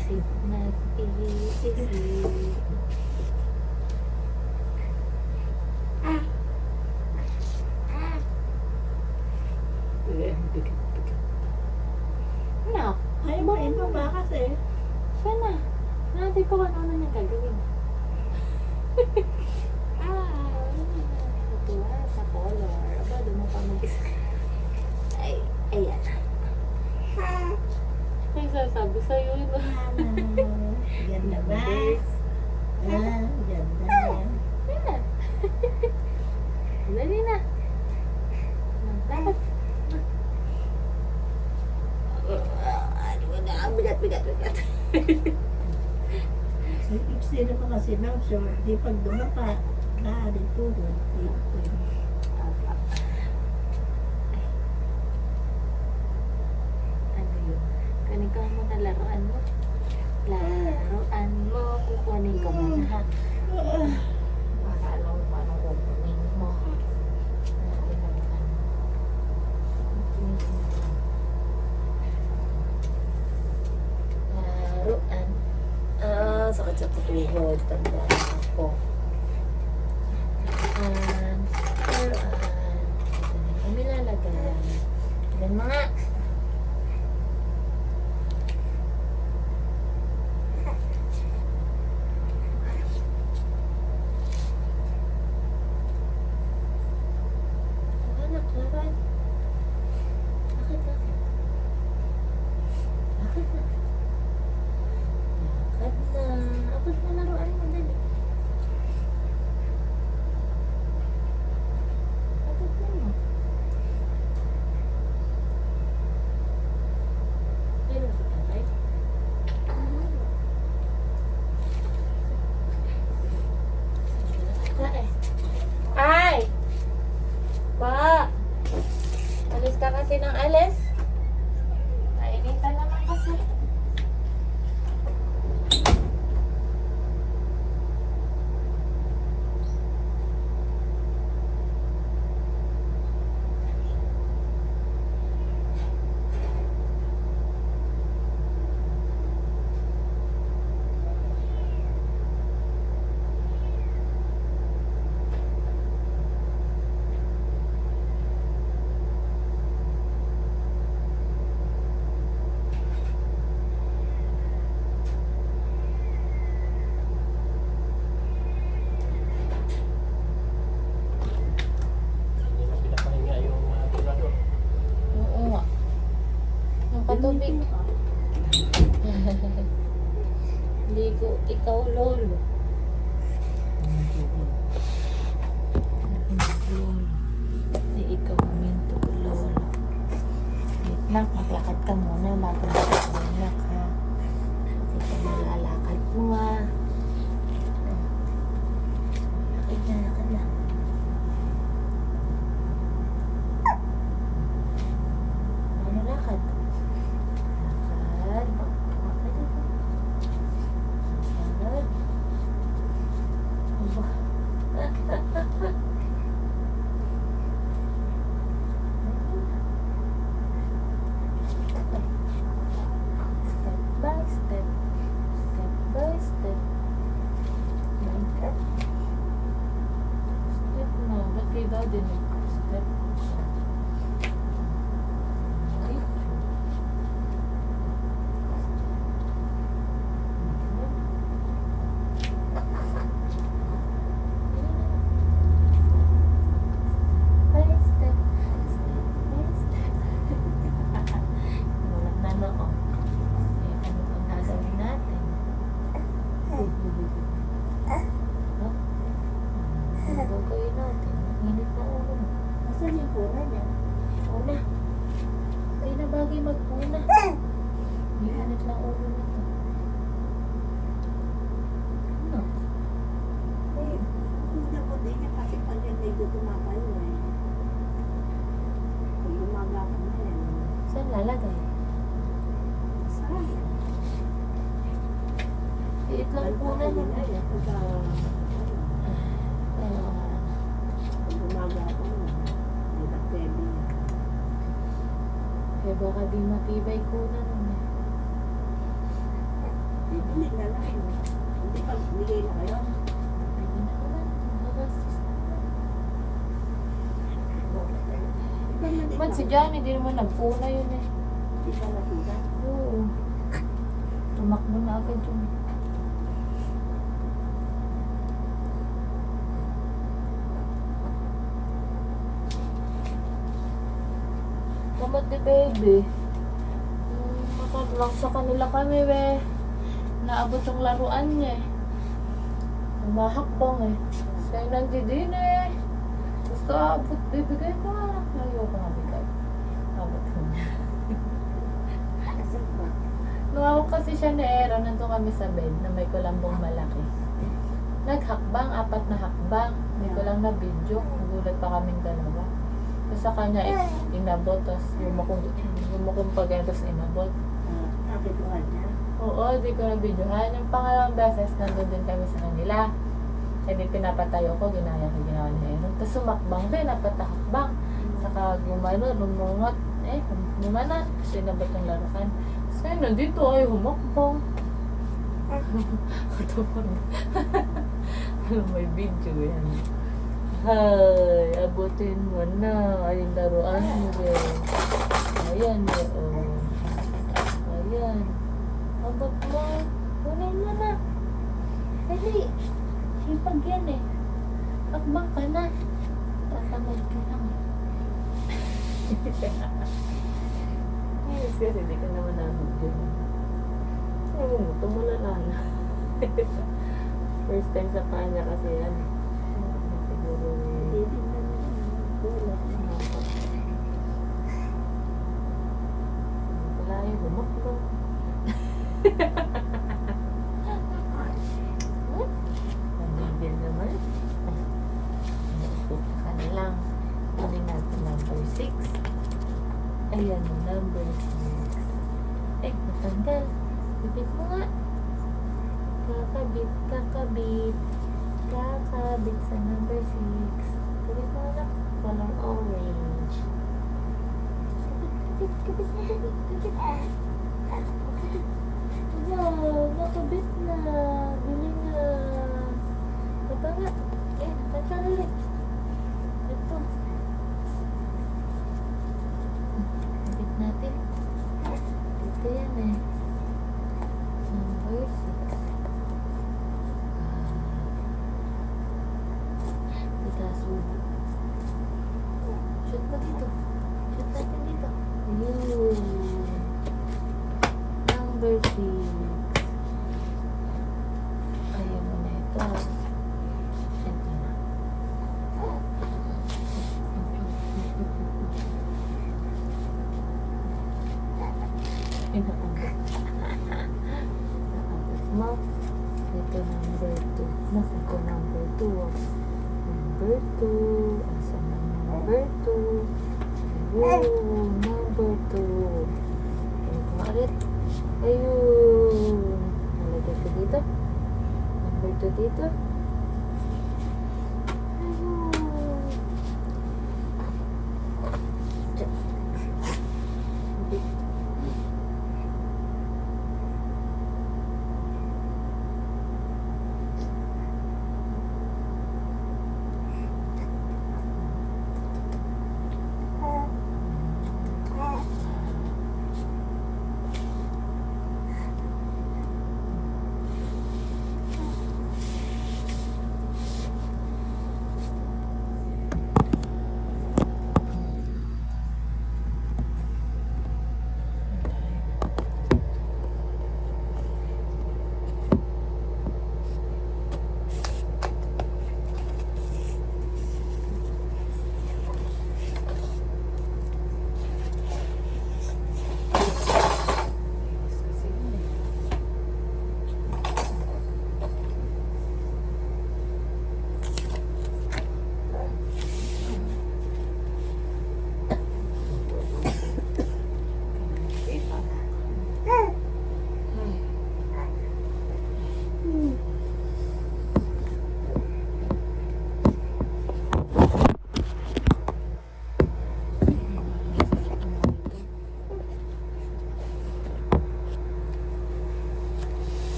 Isip, nag-iisip. Bigat. Anak, Ay, may baba kasi. sana. Natin ko ano na niya gagawin. Natuwa sa color. Aba, doon mo pa mag-isa. Ay, ayan. Ay, sasabi sa'yo yun. Ganda ba? Ganda. Ayan. Dali na. Dapat. Ano na, bigat. Sino ka kasi ng short, di pag dumapa, naarin tuhod. Ano yun? Kunin ka muna laruan mo. Laruan mo. Kukunin ko muna ha. Para alam mo paano kukunin mo. Laruan. Sakit sa tuhod. Tanda ako. Laruan. Ito na kami lalagay. Yan mga. Anak, laruan. Bakit? Abot na laruan mo, dali. Abot na mo. Pero si tatay. Ay! Pa! Alis ka kasi ng alis? Nainitan naman kasi. Pinapahinga yung mga tulado. Oo nga. Ang katubig. Hindi ko, ikaw lolo. Hindi ikaw minto lolo. Wait lang, maglakad ka muna bago mag-anak ha. Kasi malalakad mo ha. Lakad na. Ano lakad? Lakad. Lakad. Aba. Step by step. Step by step. Step na. Ba't kayo daw din step? Gagawin natin. Init na ulo mo. Asan yung puna niya? Una. Kaya na bagay mag-una. Init lang ulo nito. Ano? Ay, hindi po din niya kasi pag hindi ko tumapayo eh. Pag umaga ka na yan. Saan lalagay? Saan? Liit lang una Pag nila. umaga ka na. Hindi na pwede. Kaya baka di matibay ko na nun eh. Hindi na lang. Hindi pa bigay na kayo. Pwede na naman. Magastos na naman. Ba't si Johnny, di naman nagpuna yun eh. Hindi pa nakita. Oo. Tumakbo na agad yun. Tamad ni baby. Lang sa kanila kami, we. Naabot yung laruan niya eh. Umahakbang eh. Sa'yo nandiyan eh. Gusto abot, bibigay ko nga lang. Ayoko nga bigay. Abot ko na. Asan ba? Nung ako kasi siya ni Aaron, nandun kami sa bed na may kulambong malaki. Naghakbang, 4 na hakbang. Hindi ko lang na video. Nagulat pa kaming dalawa. Tapos sa kanya, inabot. Tapos yumukong pa ganyan, tapos inabot. Kapit ko niya. Oo, di ko na videohan. Yung pangalawang beses, nandun din kami sa kanila. Hindi pinapatayo ko, ginawa ni Aaron. Tapos sumakbang din, 4 na hakbang. Saka gumano, lumungot. Gumanan. Kasi inabot yung laruan. Tapos ngayon, nandito ay humakbang. Katapon. Alam, may video yan. Hay, abutin mo na. Ay, yung laruan mo rin. Ayan, oh. Ayan. Abot mo. Kunin mo na. Dali. Sipag yan eh. Akbang ka na. Tatamad ka lang. Yes, kasi hindi ka naman nabot yun. Ay, tumulala na. First time sa kanya kasi yan. Siguro Hindi din na tulog. wala yung lumakbo. Nandibig naman. Upo ka na lang. Kunin natin number 6. Ayan, number 6. Natanggal. Bibit mo nga. Kakabit, kakabit. Kakabit sa number 6. Kabit mo nga. Color orange. Kabit, kabit, kabit, kabit, kabit. Wow, nakabit na. Bili na. Ito nga. Natanggal ulit. Ito. Kabit natin. Ito yan eh. Number 6. Itasubo. Shoot mo dito. Shoot natin dito. Yun. Number 6. Ayaw mo na ito. Ito na. Inaabot. Naabot mo. Ito number 2. Ito number 2. Number 2. Asan na number 2? Ayun. Number 2. Ayun ko ulit. Ayun. Nalagay ko dito. Number 2 dito. Ayun.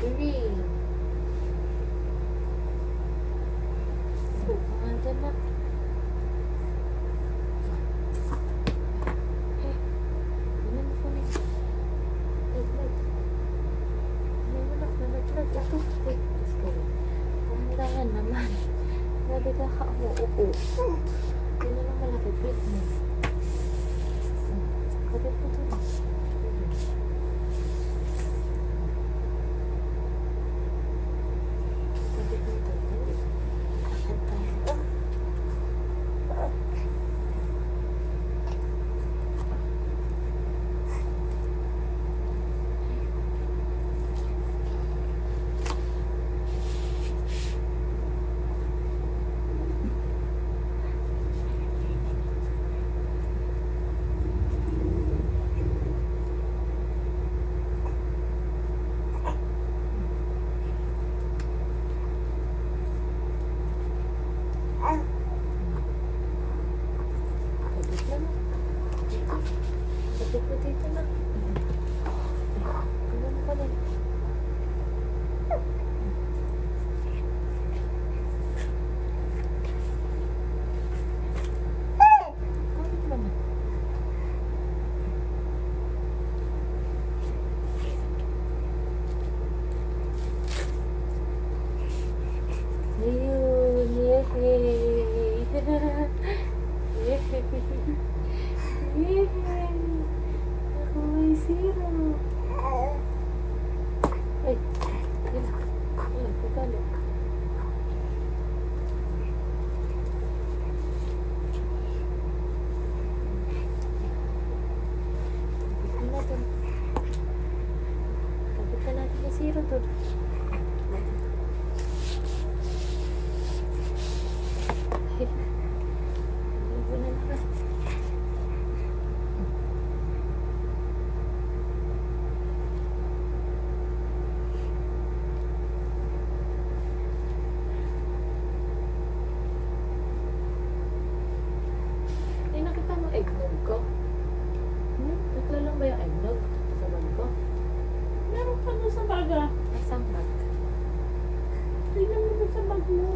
Irene. Andyan na. Eh, ano mo po nito? Naglag. Ano mo na, nalaglag. Ito. Eh, sorry. Pahandahan naman. Grabe ka ka umuupo. Hindi na lang malaki. Wait mo. Kapit mo ito. Kapit mo ito. Lakad tayo. Kapit na na. Dito. Kapit mo dito na. Ganun pa din. Kapit mo na. Ayun, yehey! Yehey! Ako may zero. Ay, yun. Wala, pagkalo. Kapit na natin. Kapit na natin yung zero doon. Ligo na naman. Ay, nakita mo eggnog ko? Nakita lang ba yung eggnog sa bag ko? Meron pa doon sa baga. Ay, saan bag? Tingnan mo doon sa bag mo.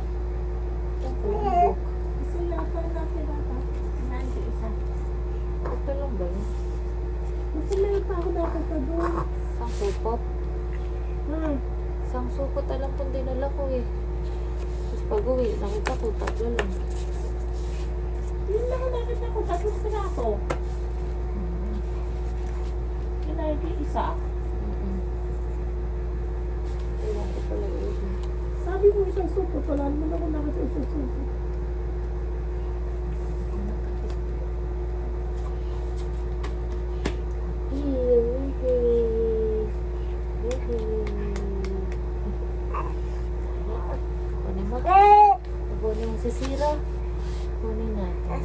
Saan ko yung book? Isa yata natin dapat. Nanti isa. Ito lang ba yun? Kasi meron pa ako dapat pa doon. Isang supot? Isang supot alam kong dinala ko eh. Tapos pag uwi, nakita ko, tatlo lang. Yun lang ang nakita ko. Tatlong piraso. Kinahigit isa. Kailan ko pala yun. Sabi mo isang supot. Wala naman ako nakita isang supot. Kunin mo. Kunin mo si Zero. Kunin natin.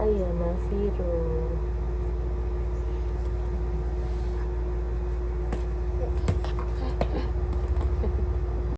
Ayan na, Zero.